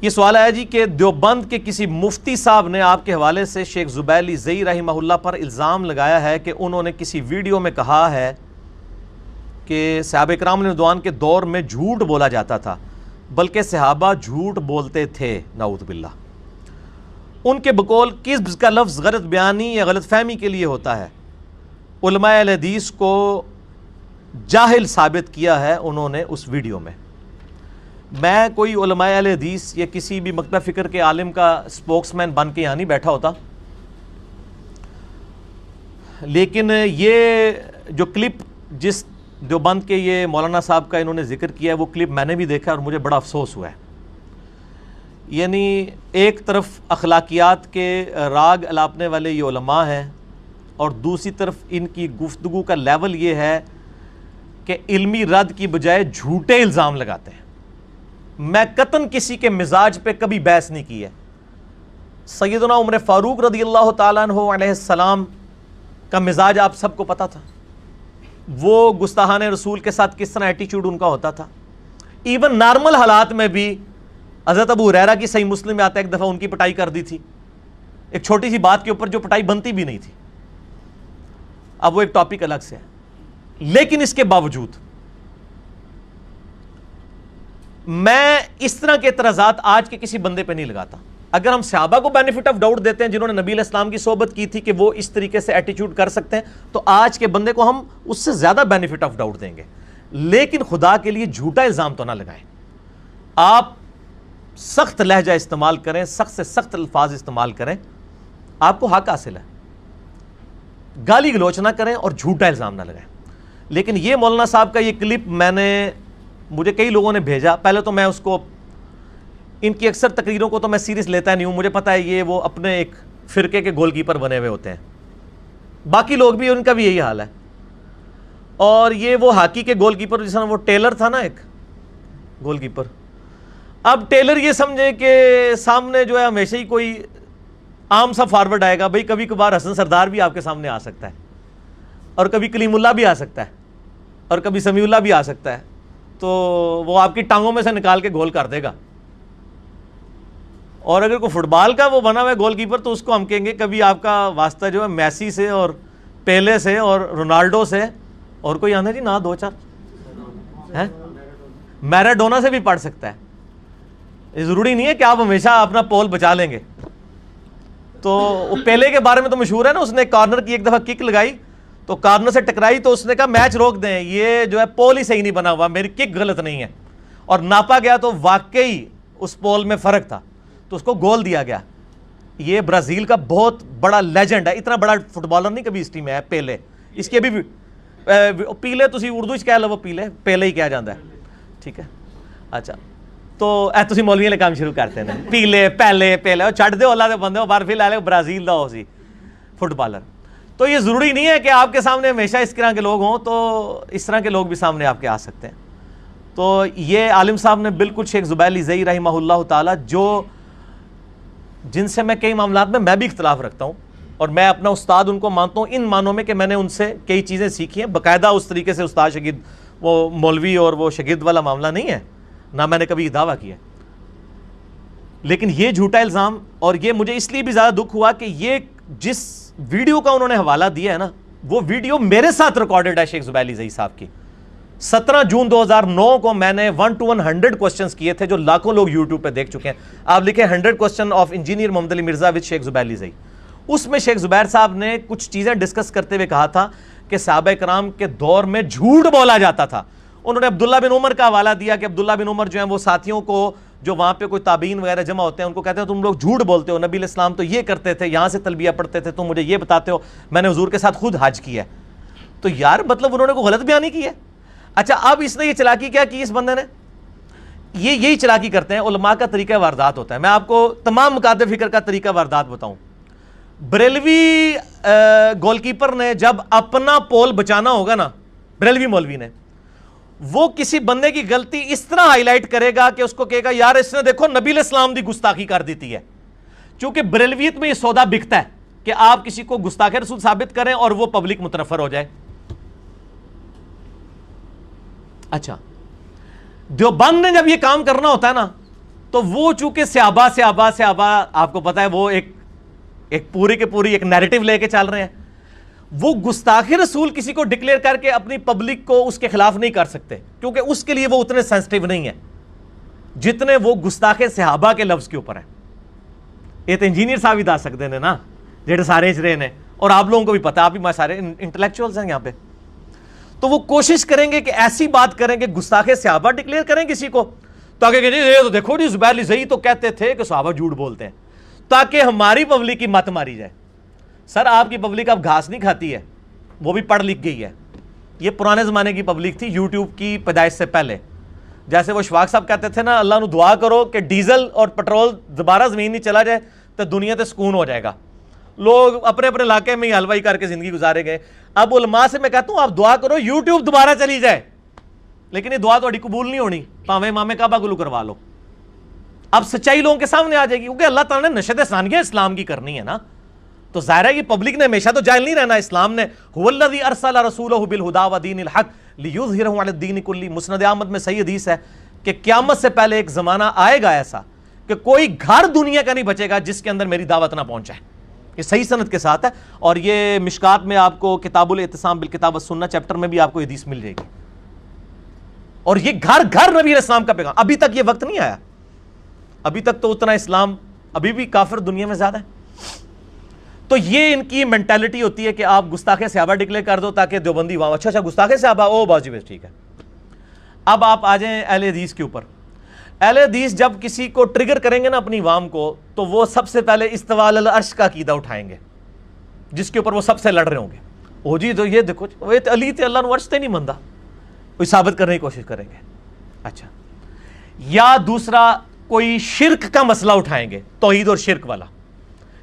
یہ سوال ہے جی کہ دیوبند کے کسی مفتی صاحب نے آپ کے حوالے سے شیخ زبیر علی زئی رحمہ اللہ پر الزام لگایا ہے کہ انہوں نے کسی ویڈیو میں کہا ہے کہ صحابہ کرام رضوان کے دور میں جھوٹ بولا جاتا تھا، بلکہ صحابہ جھوٹ بولتے تھے، نعوذ باللہ۔ ان کے بقول کذب کا لفظ غلط بیانی یا غلط فہمی کے لیے ہوتا ہے۔ علماء اہل حدیث کو جاہل ثابت کیا ہے انہوں نے اس ویڈیو میں۔ میں کوئی علماء اہل حدیث یا کسی بھی مکتبہ فکر کے عالم کا سپوکس مین بن کے یہاں نہیں بیٹھا ہوتا، لیکن یہ جو کلپ جس دیوبند کے یہ مولانا صاحب کا انہوں نے ذکر کیا ہے، وہ کلپ میں نے بھی دیکھا اور مجھے بڑا افسوس ہوا ہے۔ یعنی ایک طرف اخلاقیات کے راگ الاپنے والے یہ علماء ہیں، اور دوسری طرف ان کی گفتگو کا لیول یہ ہے کہ علمی رد کی بجائے جھوٹے الزام لگاتے ہیں۔ میں قطعاً کسی کے مزاج پہ کبھی بحث نہیں کی ہے۔ سیدنا عمر فاروق رضی اللہ تعالیٰ عنہ علیہ السلام کا مزاج آپ سب کو پتہ تھا، وہ گستاخان رسول کے ساتھ کس طرح ایٹیچیوڈ ان کا ہوتا تھا۔ ایون نارمل حالات میں بھی حضرت ابو ہریرہ کی صحیح مسلم میں آتا ہے ایک دفعہ ان کی پٹائی کر دی تھی، ایک چھوٹی سی بات کے اوپر جو پٹائی بنتی بھی نہیں تھی۔ اب وہ ایک ٹاپک الگ سے ہے، لیکن اس کے باوجود میں اس طرح کے اعتراضات آج کے کسی بندے پہ نہیں لگاتا۔ اگر ہم صحابہ کو بینیفٹ آف ڈاؤٹ دیتے ہیں جنہوں نے نبی علیہ السلام کی صحبت کی تھی کہ وہ اس طریقے سے ایٹیچیوڈ کر سکتے ہیں، تو آج کے بندے کو ہم اس سے زیادہ بینیفٹ آف ڈاؤٹ دیں گے۔ لیکن خدا کے لیے جھوٹا الزام تو نہ لگائیں۔ آپ سخت لہجہ استعمال کریں، سخت سے سخت الفاظ استعمال کریں، آپ کو حق حاصل ہے۔ گالی گلوچ نہ کریں اور جھوٹا الزام نہ لگائیں۔ لیکن یہ مولانا صاحب کا یہ کلپ مجھے کئی لوگوں نے بھیجا۔ پہلے تو میں اس کو، ان کی اکثر تقریروں کو تو میں سیریس لیتا نہیں ہوں، مجھے پتا ہے یہ وہ اپنے ایک فرقے کے گول کیپر بنے ہوئے ہوتے ہیں، باقی لوگ بھی ان کا بھی یہی حال ہے۔ اور یہ وہ ہاکی کے گول کیپر جس طرح وہ ٹیلر تھا نا ایک گول کیپر، اب ٹیلر یہ سمجھے کہ سامنے جو ہے ہمیشہ ہی کوئی عام سا فارورڈ آئے گا۔ بھائی کبھی کبھار حسن سردار بھی آپ کے سامنے آ سکتا ہے، اور کبھی کلیم اللہ بھی آ سکتا ہے، اور کبھی سمیع اللہ بھی آ سکتا ہے، تو وہ آپ کی ٹانگوں میں سے نکال کے گول کر دے گا۔ اور اگر کوئی فٹ بال کا وہ بنا ہوا ہے گول کیپر، تو اس کو ہم کہیں گے کبھی آپ کا واسطہ جو ہے میسی سے اور پیلے سے اور رونالڈو سے، اور کوئی آنا جی نہ دو چار ہے، میراڈونا سے بھی پڑھ سکتا ہے۔ یہ ضروری نہیں ہے کہ آپ ہمیشہ اپنا پول بچا لیں گے۔ تو پیلے کے بارے میں تو مشہور ہے نا، اس نے کارنر کی ایک دفعہ کک لگائی تو کارنر سے ٹکرائی تو اس نے کہا میچ روک دیں، یہ جو ہے پول ہی صحیح نہیں بنا ہوا، میری کک غلط نہیں ہے، اور ناپا گیا تو واقعی اس پول میں فرق تھا، تو اس کو گول دیا گیا۔ یہ برازیل کا بہت بڑا لیجنڈ ہے، اتنا بڑا فٹ بالر نہیں کبھی ہسٹری میں ہے پیلے۔ اس کے بھی پیلے تسی اردو چ کہہ لو، پیلے پیلے ہی کہا جاتا ہے، ٹھیک ہے۔ اچھا تو تسی مولویوں نے کام شروع کرتے ہیں پیلے پہلے پیلے، اور چھڑ دو اللہ دے بندے بار پھر لے لے برازیل دا ہو سی فٹ بالر۔ تو یہ ضروری نہیں ہے کہ آپ کے سامنے ہمیشہ اس طرح کے لوگ ہوں، تو اس طرح کے لوگ بھی سامنے آپ کے آ سکتے ہیں۔ تو یہ عالم صاحب نے بالکل شیخ زبیر علی زئی رحمہ اللہ تعالی، جن سے میں کئی معاملات میں بھی اختلاف رکھتا ہوں، اور میں اپنا استاد ان کو مانتا ہوں ان معنوں میں کہ میں نے ان سے کئی چیزیں سیکھی ہیں، باقاعدہ اس طریقے سے استاد شاگرد، وہ مولوی اور وہ شاگرد والا معاملہ نہیں ہے، نہ میں نے کبھی دعویٰ کیا۔ لیکن یہ جھوٹا الزام، اور یہ مجھے اس لیے بھی زیادہ دکھ ہوا کہ یہ جس ویڈیو کا انہوں نے حوالہ دیا ہے نا، وہ ویڈیو میرے ساتھ ریکارڈڈ ہے شیخ زبیر علی زئی صاحب کی۔ 17 جون 2009 کو میں نے 1 to 100 کوسچنز کیے تھے جو لاکھوں لوگ یوٹیوب پہ دیکھ چکے ہیں۔ آپ لکھیں 100 question of engineer Muhammad Ali Mirza with شیخ زبیر علی زئی۔ اس میں شیخ زبیر صاحب نے کچھ چیزیں ڈسکس کرتے ہوئے کہا تھا کہ صحابہ کرام کے دور میں جھوٹ بولا جاتا تھا۔ انہوں نے عبداللہ بن عمر کا حوالہ دیا کہ عبداللہ بن عمر جو ہیں وہ ساتھیوں کو، جو وہاں پہ کوئی تابعین وغیرہ جمع ہوتے ہیں، ان کو کہتے ہیں تم لوگ جھوٹ بولتے ہو، نبی علیہ السلام تو یہ کرتے تھے، یہاں سے تلبیہ پڑھتے تھے، تم مجھے یہ بتاتے ہو، میں نے حضور کے ساتھ خود حج کیا ہے۔ تو یار مطلب انہوں نے کوئی غلط بیانی کی ہے۔ اچھا اب اس نے یہ چلاکی کیا کی، اس بندے نے یہی چلاکی کرتے ہیں، علماء کا طریقہ واردات ہوتا ہے۔ میں آپ کو تمام مقاطب فکر کا طریقہ واردات بتاؤں۔ بریلوی گول کیپر نے جب اپنا پول بچانا ہوگا نا، بریلوی مولوی نے، وہ کسی بندے کی غلطی اس طرح ہائی لائٹ کرے گا کہ اس کو کہے گا یار اس نے دیکھو نبی علیہ السلام دی گستاخی کر دیتی ہے۔ چونکہ بریلویت میں یہ سودا بکتا ہے کہ آپ کسی کو گستاخ رسول ثابت کریں اور وہ پبلک متنفر ہو جائے۔ اچھا دیوبند نے جب یہ کام کرنا ہوتا ہے نا، تو وہ چونکہ صحابہ آپ کو پتا ہے وہ ایک پوری کے پوری ایک نیریٹو لے کے چل رہے ہیں. وہ گستاخ رسول کسی کو ڈکلیئر کر کے اپنی پبلک کو اس کے خلاف نہیں کر سکتے, کیونکہ اس کے لیے وہ اتنے سینسٹیو نہیں ہے جتنے وہ گستاخ صحابہ کے لفظ کے اوپر ہیں. یہ تو انجینئر صاحب ہی دس سکتے ہیں نا, جہاں سارے چرے نے, اور آپ لوگوں کو بھی پتا, آپ بھی سارے انٹلیکچوئلز ہیں یہاں پہ. تو وہ کوشش کریں گے کہ ایسی بات کریں کہ گستاخ صحابہ ڈکلیئر کریں کسی کو, تاکہ کہ یہ تو دیکھو جی زبیر لزئی تو کہتے تھے کہ صحابہ جھوٹ بولتے ہیں, تاکہ ہماری پبلک کی مت ماری جائے. سر آپ کی پبلک اب گھاس نہیں کھاتی ہے, وہ بھی پڑھ لکھ گئی ہے. یہ پرانے زمانے کی پبلک تھی, یوٹیوب کی پیدائش سے پہلے. جیسے وہ شفاق صاحب کہتے تھے نا, اللہ نو دعا کرو کہ ڈیزل اور پٹرول دوبارہ زمین نہیں چلا جائے تو دنیا تے سکون ہو جائے گا. لوگ اپنے اپنے علاقے میں ہی حلوائی کر کے زندگی گزارے گئے. اب علماء سے میں کہتا ہوں آپ دعا کرو یوٹیوب دوبارہ چلی جائے, لیکن یہ دعا تھوڑی قبول نہیں ہونی, پاویں امام کعبہ گلو کروا لو. اب سچائی لوگوں کے سامنے آ جائے گی, کیونکہ اللہ تعالیٰ نے نشد ثانیہ اسلام کی کرنی ہے نا. تو ظاہر ہے کہ پبلک نے ہمیشہ تو جاہل نہیں رہنا. اسلام نے هو الذی ارسل رسولہ بالہدی ودین الحق لیظہرہ علی الدین کلہ. مسند احمد میں صحیح حدیث ہے کہ قیامت سے پہلے ایک زمانہ آئے گا ایسا کہ کوئی گھر دنیا کا نہیں بچے گا جس کے اندر میری دعوت نہ پہنچے. یہ صحیح سند کے ساتھ ہے, اور یہ مشکات میں آپ کو کتاب الاعتصام بالکتاب والسنہ چیپٹر میں بھی آپ کو حدیث مل جائے گی. اور یہ گھر گھر نبی علیہ السلام کا پیغام. ابھی تک یہ وقت نہیں آیا, ابھی تک تو اتنا اسلام, ابھی بھی کافر دنیا میں زیادہ ہے. تو یہ ان کی مینٹالٹی ہوتی ہے کہ آپ گستاخ صحابہ ڈکلیئر کر دو تاکہ دیوبندی وہاں اچھا گستاخ صحابہ, او بازی بس ٹھیک ہے. اب آپ آ جائیں اہل حدیث کے اوپر. اہل حدیث جب کسی کو ٹریگر کریں گے نا اپنی عوام کو, تو وہ سب سے پہلے استواء علی العرش کا عقیدہ اٹھائیں گے جس کے اوپر وہ سب سے لڑ رہے ہوں گے. او جی تو یہ دیکھو وہ علی تے اللہ نو عرش تے نہیں مندا, کوئی ثابت کرنے کی کوشش کریں گے. اچھا, یا دوسرا کوئی شرک کا مسئلہ اٹھائیں گے, توحید اور شرک والا,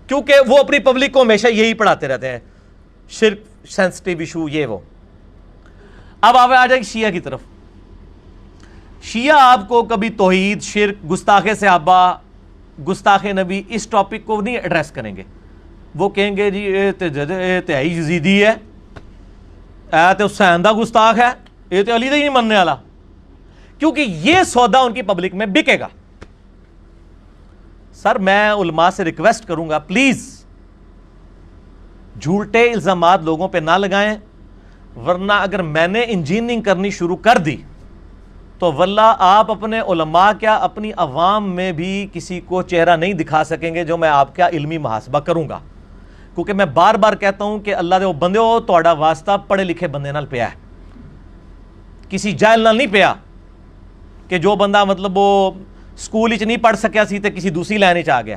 کیونکہ وہ اپنی پبلک کو ہمیشہ یہی پڑھاتے رہتے ہیں, شرک سینسٹیو ایشو یہ وہ. اب آپ آ جائیں شیعہ کی طرف. شیعہ آپ کو کبھی توحید, شرک, گستاخ صحابہ, گستاخ نبی اس ٹاپک کو نہیں ایڈریس کریں گے. وہ کہیں گے جی اے تے یزیدی ہے, اے تے حسین دا گستاخ ہے, اے تے علی دا ہی نہیں مننے والا, کیونکہ یہ سودا ان کی پبلک میں بکے گا. سر میں علماء سے ریکویسٹ کروں گا پلیز جھوٹے الزامات لوگوں پہ نہ لگائیں, ورنہ اگر میں نے انجینئرنگ کرنی شروع کر دی تو واللہ آپ اپنے علماء کیا اپنی عوام میں بھی کسی کو چہرہ نہیں دکھا سکیں گے جو میں آپ کا علمی محاسبہ کروں گا. کیونکہ میں بار بار کہتا ہوں کہ اللہ دے وہ بندے ہو تہاڈا واسطہ پڑھے لکھے بندے نال پیا ہے, کسی جاہل نال نہیں پیا کہ جو بندہ مطلب وہ سکول ہی نہیں پڑھ سکیا سی تے کسی دوسری لائن چ آ گیا.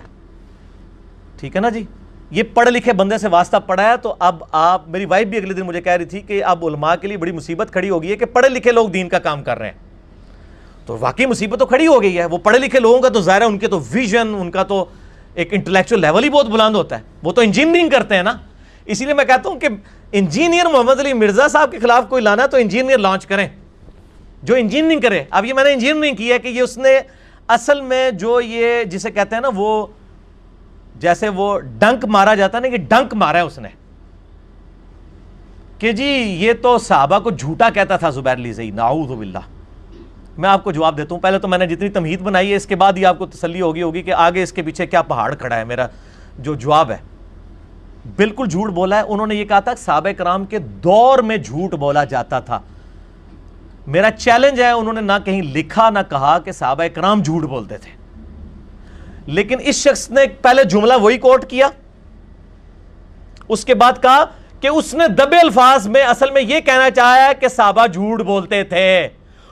ٹھیک ہے نا جی, یہ پڑھے لکھے بندے سے واسطہ پڑا ہے. تو اب آپ, میری وائف بھی اگلے دن مجھے کہہ رہی تھی کہ اب علماء کے لیے بڑی مصیبت کھڑی ہو گئی ہے کہ پڑھے لکھے لوگ دین کا کام کر رہے ہیں. تو واقعی مصیبت تو کھڑی ہو گئی ہے. وہ پڑھے لکھے لوگوں کا تو ظاہر ہے ان کے تو ویژن, ان کا تو ایک انٹلیکچوئل لیول ہی بہت بلند ہوتا ہے, وہ تو انجینئرنگ کرتے ہیں نا. اسی لیے میں کہتا ہوں کہ انجینئر محمد علی مرزا صاحب کے خلاف کوئی لانا تو انجینئر لانچ کریں جو انجینئرنگ کرے. اب یہ میں نے انجینئرنگ کی ہے کہ یہ اس نے اصل میں جو یہ جسے کہتے ہیں نا وہ جیسے وہ ڈنک مارا جاتا ہے نا, کہ ڈنک مارا ہے اس نے کہ جی یہ تو صحابہ کو جھوٹا کہتا تھا زبیر لزئی, نعوذ باللہ. میں آپ کو جواب دیتا ہوں. پہلے تو میں نے جتنی تمہید بنائی ہے اس کے بعد ہی آپ کو تسلی ہوگی کہ آگے اس کے پیچھے کیا پہاڑ کھڑا ہے. میرا جو جواب ہے بالکل جھوٹ بولا ہے. انہوں نے یہ کہا تھا کہ صحابہ کرام کے دور میں جھوٹ بولا جاتا تھا. میرا چیلنج ہے, انہوں نے نہ کہیں لکھا نہ کہا کہ صحابہ کرام جھوٹ بولتے تھے, لیکن اس شخص نے پہلے جملہ وہی کوٹ کیا, اس کے بعد کہا کہ اس نے دبے الفاظ میں اصل میں یہ کہنا چاہا ہے کہ صحابہ جھوٹ بولتے تھے,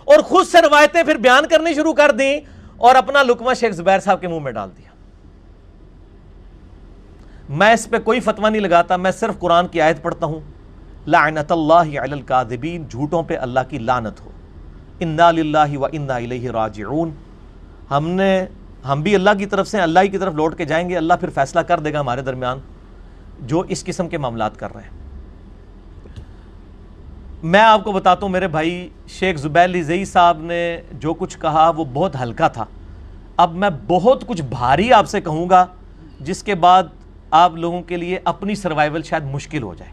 اور خود سے روایتیں پھر بیان کرنی شروع کر دیں اور اپنا لقمہ شیخ زبیر صاحب کے منہ میں ڈال دیا. میں اس پہ کوئی فتویٰ نہیں لگاتا, میں صرف قرآن کی آیت پڑھتا ہوں, لعنت اللہ علی الکاذبین, جھوٹوں پہ اللہ کی لعنت ہو, انا للہ و انا الیہ راجعون. ہم بھی اللہ کی طرف سے, اللہ ہی کی طرف لوٹ کے جائیں گے. اللہ پھر فیصلہ کر دے گا ہمارے درمیان جو اس قسم کے معاملات کر رہے ہیں. میں آپ کو بتاتا ہوں میرے بھائی, شیخ زبیر لزئی صاحب نے جو کچھ کہا وہ بہت ہلکا تھا. اب میں بہت کچھ بھاری آپ سے کہوں گا جس کے بعد آپ لوگوں کے لیے اپنی سروائیول شاید مشکل ہو جائے.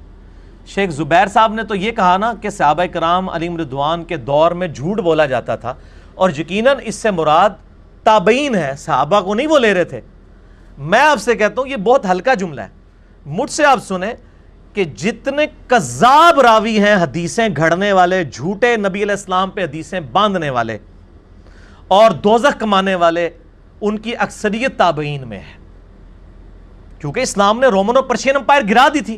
شیخ زبیر صاحب نے تو یہ کہا نا کہ صحابہ کرام علیہم رضوان کے دور میں جھوٹ بولا جاتا تھا, اور یقیناً اس سے مراد تابعین ہیں, صحابہ کو نہیں وہ لے رہے تھے. میں آپ سے کہتا ہوں یہ بہت ہلکا جملہ ہے, مجھ سے آپ سنیں کہ جتنے کذاب راوی ہیں, حدیثیں گھڑنے والے, جھوٹے نبی علیہ السلام پہ حدیثیں باندھنے والے اور دوزخ کمانے والے, ان کی اکثریت تابعین میں ہے. کیونکہ اسلام نے رومن اور پرشین امپائر گرا دی تھی,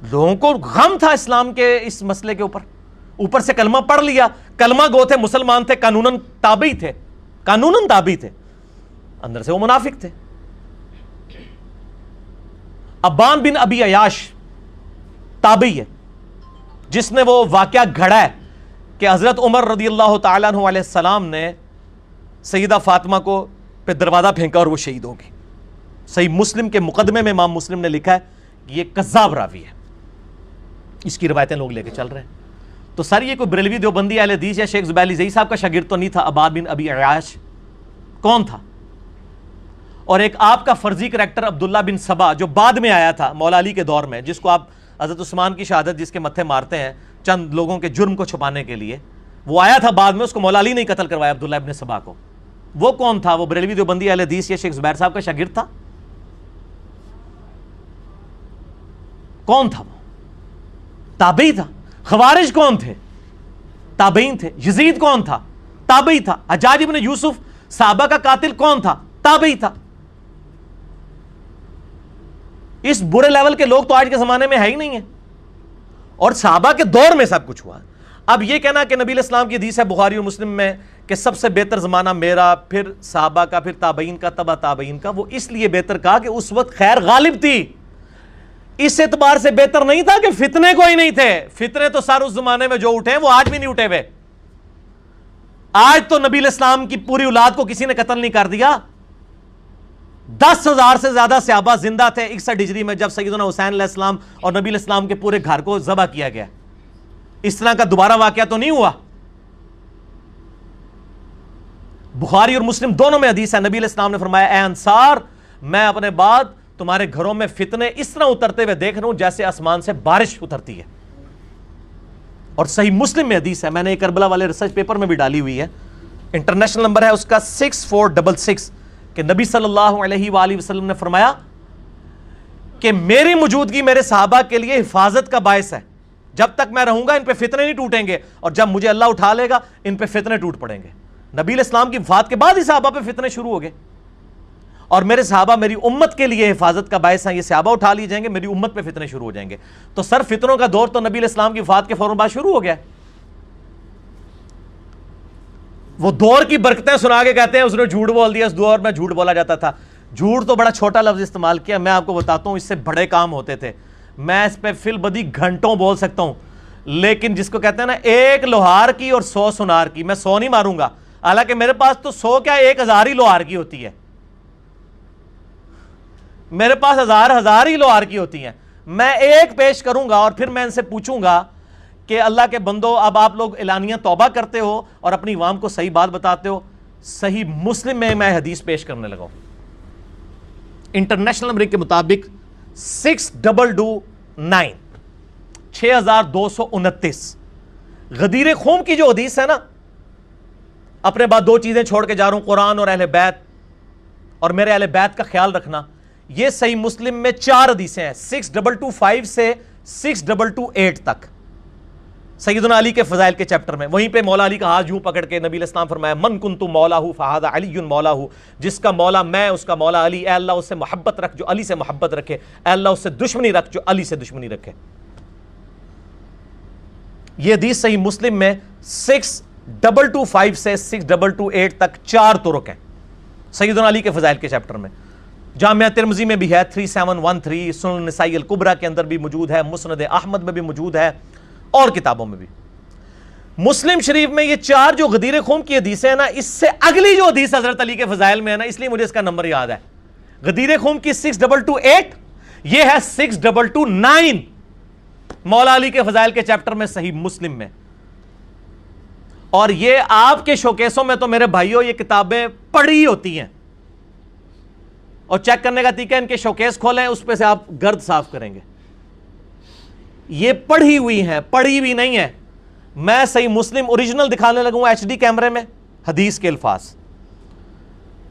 لوگوں کو غم تھا اسلام کے اس مسئلے کے اوپر سے کلمہ پڑھ لیا, کلمہ گو تھے, مسلمان تھے, قانوناً تابعی تھے, قانوناً تابعی تھے, اندر سے وہ منافق تھے. ابان بن ابی عیاش تابعی ہے, جس نے وہ واقعہ گھڑا ہے کہ حضرت عمر رضی اللہ تعالیٰ عنہ علیہ السلام نے سیدہ فاطمہ کو پہ دروازہ پھینکا اور وہ شہید ہو گئی. صحیح مسلم کے مقدمے میں امام مسلم نے لکھا ہے کہ یہ کذاب راوی ہے, اس کی روایتیں لوگ لے کے چل رہے ہیں. تو سر یہ کوئی بریلوی دیوبندی اہل حدیث یا شیخ زبیلی زئی صاحب کا شاگرد تو نہیں تھا ابان بن ابی عیاش؟ کون تھا؟ اور ایک آپ کا فرضی کریکٹر عبداللہ بن سبا جو بعد میں آیا تھا مولا علی کے دور میں, جس کو آپ حضرت عثمان کی شہادت جس کے متھے مارتے ہیں چند لوگوں کے جرم کو چھپانے کے لیے, وہ آیا تھا بعد میں, اس کو مولا علی نے قتل کروایا عبداللہ ابن سبا کو. وہ کون تھا؟ وہ بریلوی دیوبندی اہل حدیث یا شیخ زبیر صاحب کا شاگرد تھا؟ کون تھا وہ؟ تابعی تھا. خوارج کون تھے؟ تابعین تھے. یزید کون تھا؟ تابعی تھا. حجاج ابن یوسف صحابہ کا قاتل کون تھا؟ تابعی تھا. اس برے لیول کے لوگ تو آج کے زمانے میں ہے ہی نہیں ہیں, اور صحابہ کے دور میں سب کچھ ہوا. اب یہ کہنا کہ نبی علیہ السلام کی حدیث ہے بخاری اور مسلم میں کہ سب سے بہتر زمانہ میرا, پھر صحابہ کا, پھر تابعین کا, تبع تابعین کا, وہ اس لیے بہتر کہا کہ اس وقت خیر غالب تھی. اس اعتبار سے بہتر نہیں تھا کہ فتنے کوئی نہیں تھے. فتنے تو سر اس زمانے میں جو اٹھے ہیں وہ آج بھی نہیں اٹھے ہوئے. آج تو نبی علیہ السلام کی پوری اولاد کو کسی نے قتل نہیں کر دیا. 10,000 سے زیادہ صحابہ زندہ تھے 61 ہجری میں جب سیدنا حسین علیہ السلام اور نبی علیہ السلام کے پورے گھر کو ذبح کیا گیا. اس طرح کا دوبارہ واقعہ تو نہیں ہوا. بخاری اور مسلم دونوں میں حدیث ہے, نبی علیہ السلام نے فرمایا اے انصار, میں اپنے بعد تمہارے گھروں میں فتنے اس طرح اترتے ہوئے دیکھ رہا ہوں جیسے آسمان سے بارش اترتی ہے. اور صحیح مسلم میں حدیث ہے, میں نے کربلا والے ریسرچ پیپر میں بھی ڈالی ہوئی ہے, انٹرنیشنل نمبر ہے اس کا 6466, کہ نبی صلی اللہ علیہ وآلہ وسلم نے فرمایا کہ میری موجودگی میرے صحابہ کے لیے حفاظت کا باعث ہے. جب تک میں رہوں گا ان پہ فتنے نہیں ٹوٹیں گے, اور جب مجھے اللہ اٹھا لے گا ان پہ فتنے ٹوٹ پڑیں گے. نبی علیہ السلام کی وفات کے بعد ہی صحابہ پہ فتنے شروع ہو گئے, اور میرے صحابہ میری امت کے لیے حفاظت کا باعث ہیں. یہ صحابہ اٹھا لی جائیں گے, میری امت پہ فتنے شروع ہو جائیں گے. تو سر فتنوں کا دور تو نبی علیہ السلام کی وفات کے فوراً بعد شروع ہو گیا. وہ دور کی برکتیں سنا کے کہتے ہیں اس نے جھوٹ بول دیا, اس دور میں جھوٹ بولا جاتا تھا. جھوٹ تو بڑا چھوٹا لفظ استعمال کیا, میں آپ کو بتاتا ہوں اس سے بڑے کام ہوتے تھے. میں اس پہ فی البدی گھنٹوں بول سکتا ہوں, لیکن جس کو کہتے ہیں نا ایک لوہار کی اور 100 سنار کی, میں 100 نہیں ماروں گا, حالانکہ میرے پاس تو 100 کیا 1000 ہی لوہار کی ہوتی ہے. میرے پاس ہزار ہی لوہار کی ہوتی ہیں. میں ایک پیش کروں گا اور پھر میں ان سے پوچھوں گا کہ اللہ کے بندو, اب آپ لوگ اعلانیہ توبہ کرتے ہو اور اپنی عوام کو صحیح بات بتاتے ہو. صحیح مسلم میں حدیث پیش کرنے لگا ہوں, انٹرنیشنل نمبر کے مطابق 6229 6229. غدیر خون کی جو حدیث ہے نا, اپنے بعد 2 چیزیں چھوڑ کے جا رہا ہوں, قرآن اور اہل بیت, اور میرے اہل بیت کا خیال رکھنا. یہ صحیح مسلم میں 4 حدیثیں ہیں, 6225 سے 6228 تک, سیدنا علی کے فضائل کے چیپٹر میں. وہیں پہ مولا علی کا ہاتھ یوں پکڑ کے نبی علیہ السلام فرمایا من کنت مولاہ فہذا علی مولاہ, جس کا مولا میں اس کا مولا علی. اے اللہ اس سے محبت رکھ جو علی سے محبت رکھے, اے اللہ اس سے دشمنی رکھ جو علی سے دشمنی رکھے. یہ حدیث صحیح مسلم میں 6225 سے 6228 تک 4 طرق ہیں سیدنا علی کے فضائل کے چیپٹر میں. جامعہ ترمذی میں بھی ہے 3713, سنن النسائی الکبریٰ کے اندر بھی موجود ہے, مسند احمد میں بھی موجود ہے, اور کتابوں میں بھی. مسلم شریف میں یہ 4 جو غدیر خون کی حدیثیں ہیں نا, اس سے اگلی جو حدیث حضرت علی کے فضائل میں ہے نا, اس لیے مجھے اس کا نمبر یاد ہے. غدیر خون کی 6228, یہ ہے 6229 مولا علی کے فضائل کے چیپٹر میں صحیح مسلم میں. اور یہ آپ کے شوکیسوں میں تو میرے بھائیوں یہ کتابیں پڑھی ہوتی ہیں, اور چیک کرنے کا طریقہ ان کے شوکیس کھولیں, اس پہ سے آپ گرد صاف کریں گے. یہ پڑھی ہوئی ہیں, پڑھی بھی نہیں ہے. میں صحیح مسلم اوریجنل دکھانے لگوں HD کیمرے میں حدیث کے الفاظ.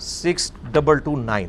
6229,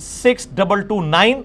6229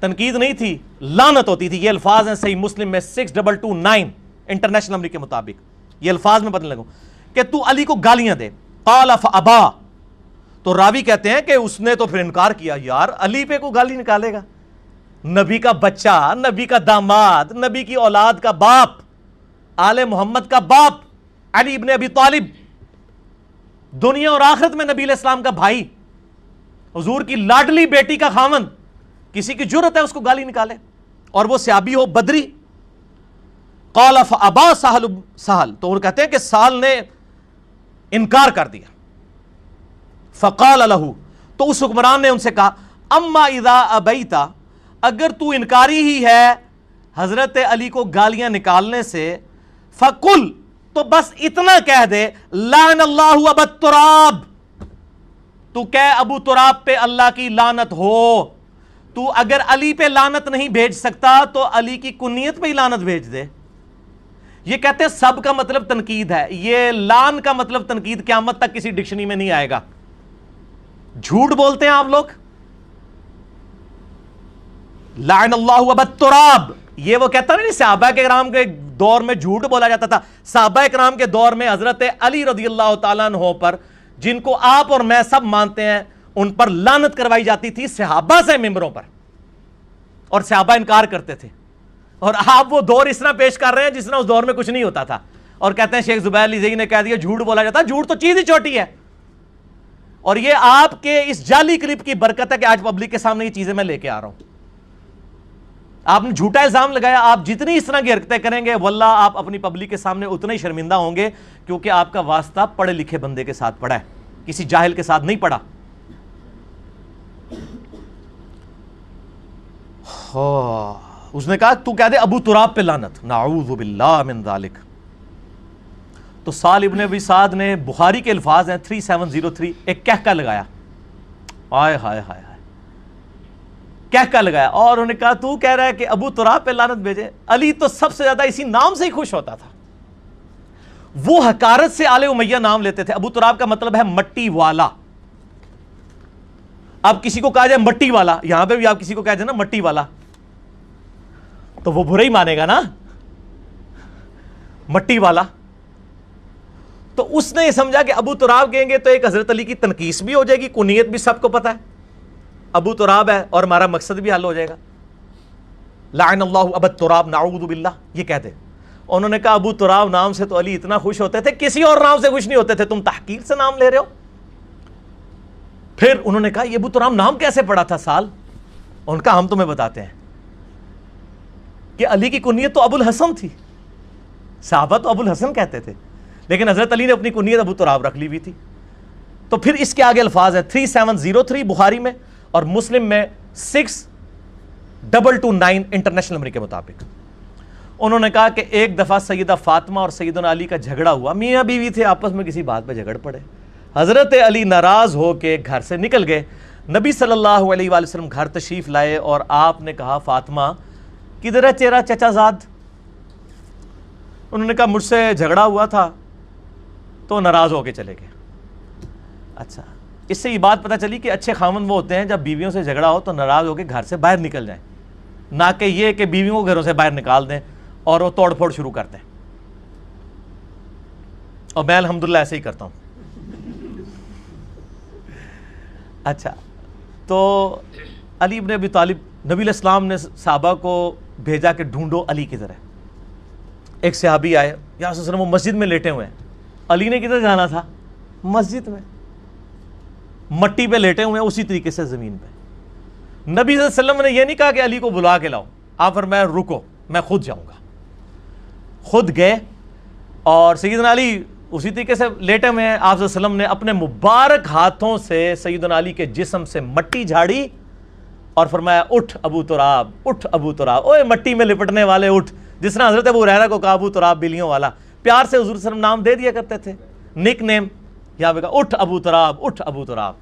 تنقید نہیں تھی، لعنت ہوتی تھی. یہ الفاظ ہیں صحیح مسلم میں 6229 انٹرنیشنل نمبر کے مطابق. یہ الفاظ میں بدلنے لگوں کہ تو علی کو گالیاں دے. قال فابا، تو راوی کہتے ہیں کہ اس نے تو پھر انکار کیا. یار علی پہ کو گالی نکالے گا؟ نبی کا بچہ، نبی کا داماد، نبی کی اولاد کا باپ، آل محمد کا باپ علی ابن ابی طالب، دنیا اور آخرت میں نبی علیہ السلام کا بھائی، حضور کی لاڈلی بیٹی کا خاوند، کسی کی جرت ہے اس کو گالی نکالے؟ اور وہ صحابی ہو بدری. قال فابا سہل، تو وہ کہتے ہیں کہ سہل نے انکار کر دیا. فقال له، تو اس حکمران نے ان سے کہا اما اذا ابیتا، اگر تو انکاری ہی ہے حضرت علی کو گالیاں نکالنے سے، فقل، تو بس اتنا کہہ دے لعن اللہ ابا التراب، تو کہہ ابو تراب پہ اللہ کی لعنت ہو. تو اگر علی پہ لعنت نہیں بھیج سکتا تو علی کی کنیت پہ ہی لعنت بھیج دے. یہ کہتے ہیں سب کا مطلب تنقید ہے. یہ لعن کا مطلب تنقید قیامت تک کسی ڈکشنری میں نہیں آئے گا. جھوٹ بولتے ہیں آپ لوگ. لعن اللہ ابا التراب، یہ وہ کہتا نہیں صحابہ کرام کے دور میں جھوٹ بولا جاتا تھا. صحابہ کرام کے دور میں حضرت علی رضی اللہ تعالیٰ عنہ پر، جن کو آپ اور میں سب مانتے ہیں، ان پر لعنت کروائی جاتی تھی صحابہ سے ممبروں پر، اور صحابہ انکار کرتے تھے. اور آپ وہ دور اس طرح پیش کر رہے ہیں جس طرح اس دور میں کچھ نہیں ہوتا تھا، اور کہتے ہیں شیخ زبیر علی زئی نے کہہ دیا جھوٹ بولا جاتا. جھوٹ تو چیز ہی چھوٹی ہے. اور یہ آپ کے اس جعلی کلپ کی برکت ہے کہ آج پبلک کے سامنے یہ چیزیں میں لے کے آ رہا ہوں. آپ نے جھوٹا الزام لگایا. آپ جتنی اس طرح کی حرکتیں کریں گے واللہ آپ اپنی پبلک کے سامنے اتنے ہی شرمندہ ہوں گے، کیونکہ آپ کا واسطہ پڑھے لکھے بندے کے ساتھ پڑا ہے، کسی جاہل کے ساتھ نہیں پڑا. اس نے کہا تو کہہ دے ابو تراب پہ لعنت، نعوذ باللہ من ذالک. تو سال ابن ابی سعد نے، بخاری کے الفاظ ہیں 3703، ایک کہکا لگایا. آئے ہائے ہائے ہائے، کہکا لگایا. اور انہوں نے کہا تو کہہ رہا ہے کہ ابو تراب پہ لعنت بھیجے. علی تو سب سے زیادہ اسی نام سے ہی خوش ہوتا تھا. وہ حقارت سے آل امیہ نام لیتے تھے. ابو تراب کا مطلب ہے مٹی والا. اب کسی کو کہا جائے مٹی والا، یہاں پہ بھی آپ کسی کو کہہ جائے نا مٹی والا، تو وہ برا ہی مانے گا نا، مٹی والا. تو اس نے یہ سمجھا کہ ابو تراب کہیں گے تو ایک حضرت علی کی تنقیس بھی ہو جائے گی، کنیت بھی سب کو پتہ ہے ابو تراب ہے، اور ہمارا مقصد بھی حل ہو جائے گا. لعن اللہ ابا التراب، نعوذ باللہ، یہ کہتے. انہوں نے کہا ابو تراب نام سے تو علی اتنا خوش ہوتے تھے، کسی اور نام سے خوش نہیں ہوتے تھے، تم تحقیر سے نام لے رہے ہو. پھر انہوں نے کہا یہ ابو تراب نام کیسے پڑا تھا سال؟ ان کا ہم تمہیں بتاتے ہیں کہ علی کی کنیت تو ابو الحسن تھی. صحابہ تو ابو الحسن کہتے تھے، لیکن حضرت علی نے اپنی کنیت ابو تراب رکھ لی ہوئی تھی. تو پھر اس کے آگے الفاظ ہے 3703 بخاری میں، اور مسلم میں 6229 انٹرنیشنل نمبر کے مطابق. انہوں نے کہا کہ ایک دفعہ سیدہ فاطمہ اور سیدنا علی کا جھگڑا ہوا. میاں بیوی تھے، آپس میں کسی بات پہ جھگڑ پڑے. حضرت علی ناراض ہو کے گھر سے نکل گئے. نبی صلی اللہ علیہ وآلہ وسلم گھر تشریف لائے اور آپ نے کہا فاطمہ کدھر ہے تیرا چچا زاد؟ انہوں نے کہا مجھ سے جھگڑا ہوا تھا تو ناراض ہو کے چلے گئے. اچھا، اس سے یہ بات پتہ چلی کہ اچھے خاوند وہ ہوتے ہیں جب بیویوں سے جھگڑا ہو تو ناراض ہو کے گھر سے باہر نکل جائیں، نہ کہ یہ کہ بیویوں کو گھروں سے باہر نکال دیں اور وہ توڑ پھوڑ شروع کر دیں. اور میں الحمدللہ ایسے ہی کرتا ہوں. اچھا، تو علی ابن ابی طالب، نبی علیہ السلام نے صحابہ کو بھیجا کہ ڈھونڈو علی کدھر ہے. ایک صحابی آئے، یا رسول اللہ وہ مسجد میں لیٹے ہوئے ہیں. علی نے کدھر جانا تھا؟ مسجد میں، مٹی پہ لیٹے ہوئے ہیں اسی طریقے سے زمین پہ. نبی صلی اللہ علیہ وسلم نے یہ نہیں کہا کہ علی کو بلا کے لاؤ، آپ فرمایا رکو میں خود جاؤں گا. خود گئے اور سیدنا علی اسی طریقے سے لیٹے ہوئے ہیں. آپ صلی اللہ علیہ وسلم نے اپنے مبارک ہاتھوں سے سیدنا علی کے جسم سے مٹی جھاڑی اور فرمایا اٹھ ابو تراب، اٹھ ابو تراب، اوے مٹی میں لپٹنے والے اٹھ. جس طرح حضرت ابو ہریرہ کو کہا ابو تراب بلیوں والا، پیار سے حضور صلی اللہ علیہ وسلم نام دے دیا کرتے تھے، نک نیم. یہاں پہ کہا اٹھ ابو تراب، اٹھ ابو تراب.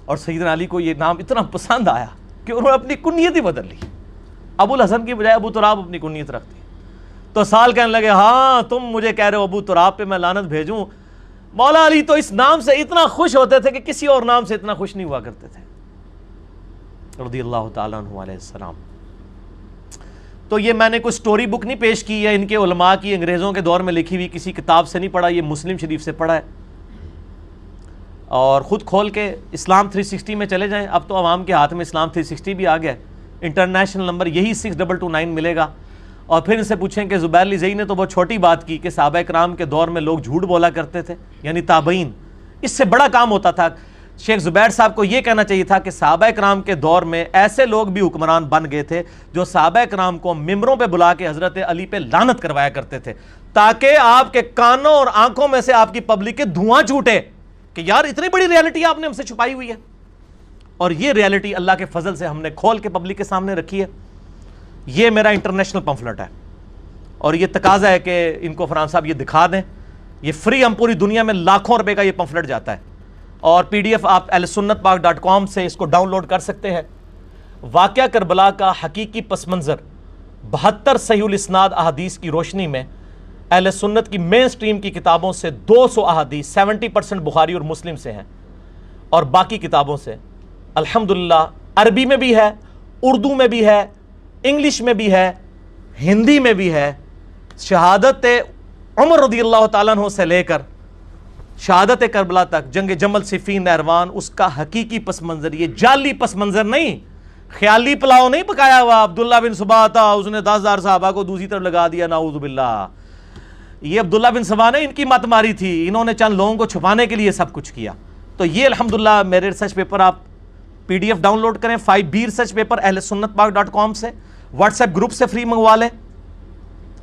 اور سیدنا علی کو یہ نام اتنا پسند آیا کہ انہوں نے اپنی کنیت ہی بدل لی. ابو الحسن کی بجائے ابو تراب اپنی کنیت رکھ دی. تو سال کہنے لگے ہاں تم مجھے کہہ رہے ہو ابو تراب پہ میں لعنت بھیجوں. مولا علی تو اس نام سے اتنا خوش ہوتے تھے کہ کسی اور نام سے اتنا خوش نہیں ہوا کرتے تھے. رضی اللہ تعالیٰ عنہ علیہ السلام. تو یہ میں نے کوئی سٹوری بک نہیں پیش کی ہے ان کے علماء کی انگریزوں کے دور میں لکھی ہوئی کسی کتاب سے نہیں پڑھا, یہ مسلم شریف سے پڑھا ہے. اور خود کھول کے اسلام 360 میں چلے جائیں, اب تو عوام کے ہاتھ میں اسلام 360 بھی آ گیا ہے. انٹرنیشنل نمبر یہی 6229 ملے گا. اور پھر ان سے پوچھیں کہ زبیر علی زئی نے تو بہت چھوٹی بات کی کہ صحابہ کرام کے دور میں لوگ جھوٹ بولا کرتے تھے, یعنی تابعین. اس سے بڑا کام ہوتا تھا. شیخ زبیر صاحب کو یہ کہنا چاہیے تھا کہ صحابہ کرام کے دور میں ایسے لوگ بھی حکمران بن گئے تھے جو صحابہ کرام کو ممبروں پہ بلا کے حضرت علی پہ لعنت کروایا کرتے تھے, تاکہ آپ کے کانوں اور آنکھوں میں سے آپ کی پبلک کے دھواں چھوٹے کہ یار اتنی بڑی ریالٹی آپ نے ہم سے چھپائی ہوئی ہے. اور یہ ریالٹی اللہ کے فضل سے ہم نے کھول کے پبلک کے سامنے رکھی ہے. یہ میرا انٹرنیشنل پمفلٹ ہے, اور یہ تقاضا ہے کہ ان کو فرحان صاحب یہ دکھا دیں. یہ فری, ہم پوری دنیا میں لاکھوں روپے کا یہ پمفلٹ جاتا ہے, اور PDF آپ ahlsunnatpak.com سے اس کو ڈاؤن لوڈ کر سکتے ہیں. واقعہ کربلا کا حقیقی پس منظر 72 صحیح الاسناد احادیث کی روشنی میں اہل سنت کی مین سٹریم کی کتابوں سے 200 احادیث 70% بخاری اور مسلم سے ہیں, اور باقی کتابوں سے الحمدللہ عربی میں بھی ہے, اردو میں بھی ہے, انگلش میں بھی ہے, ہندی میں بھی ہے. شہادت عمر رضی اللہ تعالیٰ عنہ سے لے کر شہادت کربلا تک, جنگ جمل, صفین, نہروان, اس کا حقیقی پس منظر, یہ جعلی پس منظر نہیں, خیالی پلاؤ نہیں پکایا ہوا. عبداللہ بن سبا تھا, اس نے 10,000 صحابہ کو دوسری طرف لگا دیا, نعوذ باللہ. یہ عبداللہ بن سبا نے ان کی مت ماری تھی, انہوں نے چند لوگوں کو چھپانے کے لیے سب کچھ کیا. تو یہ الحمدللہ میرے ریسرچ پیپر آپ PDF ڈاؤن لوڈ کریں 5B ریسرچ پیپر ahlsunnatpak.com سے, واٹس ایپ گروپ سے فری منگوا لیں.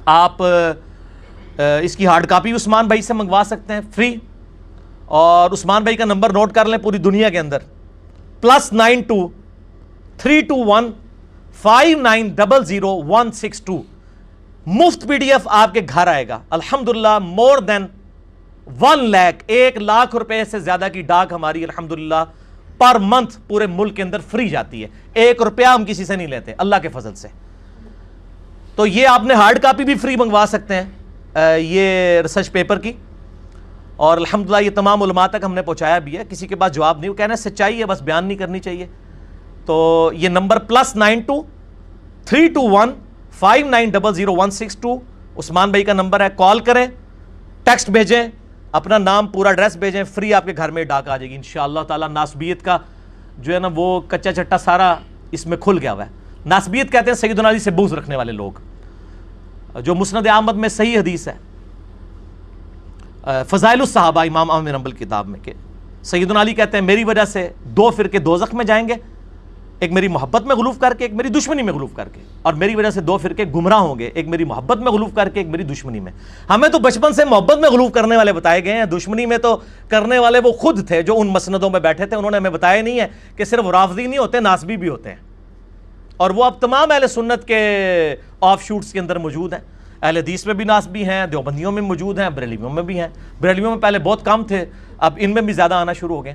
آپ اس کی ہارڈ کاپی عثمان بھائی سے منگوا سکتے ہیں فری, اور عثمان بھائی کا نمبر نوٹ کر لیں پوری دنیا کے اندر, +92 321 59000162. مفت PDF آپ کے گھر آئے گا الحمدللہ. مور دین 1 لاکھ 1 لاکھ روپے سے زیادہ کی ڈاک ہماری الحمدللہ پر منتھ پورے ملک کے اندر فری جاتی ہے. 1 روپیہ ہم کسی سے نہیں لیتے اللہ کے فضل سے. تو یہ آپ نے ہارڈ کاپی بھی فری منگوا سکتے ہیں یہ ریسرچ پیپر کی, اور الحمدللہ یہ تمام علماء تک ہم نے پہنچایا بھی ہے. کسی کے پاس جواب نہیں, وہ کہنا ہے سچائی ہے بس بیان نہیں کرنی چاہیے. تو یہ نمبر +92 321 59000162 عثمان بھائی کا نمبر ہے. کال کریں, ٹیکسٹ بھیجیں, اپنا نام پورا ایڈریس بھیجیں, فری آپ کے گھر میں ڈاک آ جائے گی انشاءاللہ تعالیٰ. ناسبیت کا جو ہے نا وہ کچا چٹا سارا اس میں کھل گیا ہوا ہے. ناسبیت کہتے ہیں سیدنا علی سے بغض رکھنے والے لوگ, جو مسند احمد میں صحیح حدیث ہے فضائل الصحابہ امام احمد بن حنبل کی کتاب میں کہ سیدنا علی کہتے ہیں میری وجہ سے 2 فرقے دوزخ میں جائیں گے, ایک میری محبت میں غلوف کر کے, ایک میری دشمنی میں غلوف کر کے, اور میری وجہ سے 2 فرقے گمراہ ہوں گے, ایک میری محبت میں غلوف کر کے, ایک میری دشمنی میں. ہمیں تو بچپن سے محبت میں غلوف کرنے والے بتائے گئے ہیں, دشمنی میں تو کرنے والے وہ خود تھے جو ان مسندوں میں بیٹھے تھے. انہوں نے ہمیں بتایا نہیں ہے کہ صرف رافضی نہیں ہوتے, ناسبی بھی ہوتے ہیں, اور وہ اب تمام اہل سنت کے آف شوٹس کے اندر موجود ہیں. اہل حدیث میں بھی ناسبی ہیں, دیوبندیوں میں موجود ہیں, بریلویوں میں بھی ہیں. بریلویوں میں پہلے بہت کم تھے, اب ان میں بھی زیادہ آنا شروع ہو گئے.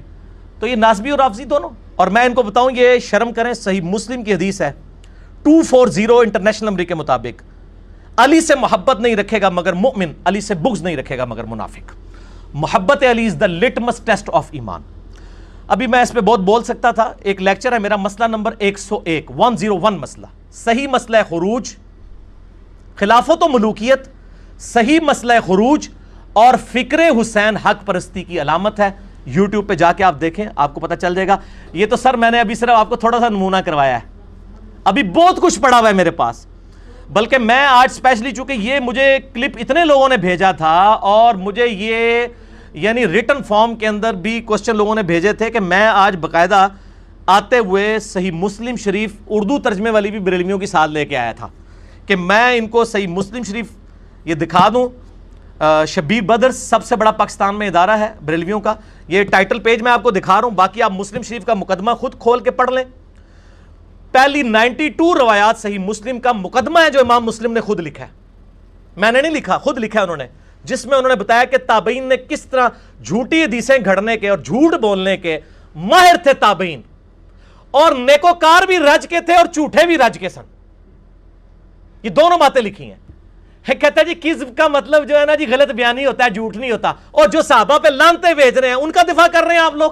تو یہ ناسبی اور رافضی دونوں. اور میں ان کو بتاؤں, یہ شرم کریں, صحیح مسلم کی حدیث ہے 240 انٹرنیشنل نمبر کے مطابق, علی سے محبت نہیں رکھے گا مگر مؤمن, علی سے بغض نہیں رکھے گا مگر منافق. محبت علی از دا لٹمس ٹیسٹ آف ایمان. ابھی میں اس پہ بہت بول سکتا تھا, ایک لیکچر ہے میرا, مسئلہ نمبر 101 مسئلہ, صحیح مسئلہ خروج, خلافت و ملوکیت, صحیح مسئلہ خروج اور فکر حسین حق پرستی کی علامت ہے. یوٹیوب پہ جا کے آپ دیکھیں, آپ کو پتہ چل جائے گا. یہ تو سر میں نے ابھی صرف آپ کو تھوڑا سا نمونہ کروایا ہے, ابھی بہت کچھ پڑا ہوا ہے میرے پاس. بلکہ میں آج اسپیشلی, چونکہ یہ مجھے کلپ اتنے لوگوں نے بھیجا تھا, اور مجھے یہ یعنی ریٹن فارم کے اندر بھی کوسچن لوگوں نے بھیجے تھے, کہ میں آج باقاعدہ آتے ہوئے صحیح مسلم شریف اردو ترجمے والی بھی بریلویوں کی ساتھ لے کے آیا تھا, کہ میں ان کو صحیح مسلم شریف یہ دکھا دوں. شبیر بدر سب سے بڑا پاکستان میں ادارہ ہے بریلویوں کا, یہ ٹائٹل پیج میں آپ کو دکھا رہا ہوں, باقی آپ مسلم شریف کا مقدمہ خود کھول کے پڑھ لیں. پہلی 92 روایات صحیح مسلم کا مقدمہ ہے جو امام مسلم نے خود لکھا ہے, میں نے نہیں لکھا, خود لکھا ہے انہوں نے, جس میں انہوں نے بتایا کہ تابعین نے کس طرح جھوٹی حدیثیں گھڑنے کے اور جھوٹ بولنے کے ماہر تھے تابعین, اور نیکوکار بھی رج کے تھے اور جھوٹے بھی رج کے سن. یہ دونوں باتیں لکھی ہیں. کہتا ہے جی کذب کا مطلب جو ہے نا جی غلط بیانی ہوتا ہے, جھوٹ نہیں ہوتا. اور جو صحابہ پہ لانتے بھیج رہے ہیں ان کا دفاع کر رہے ہیں آپ لوگ.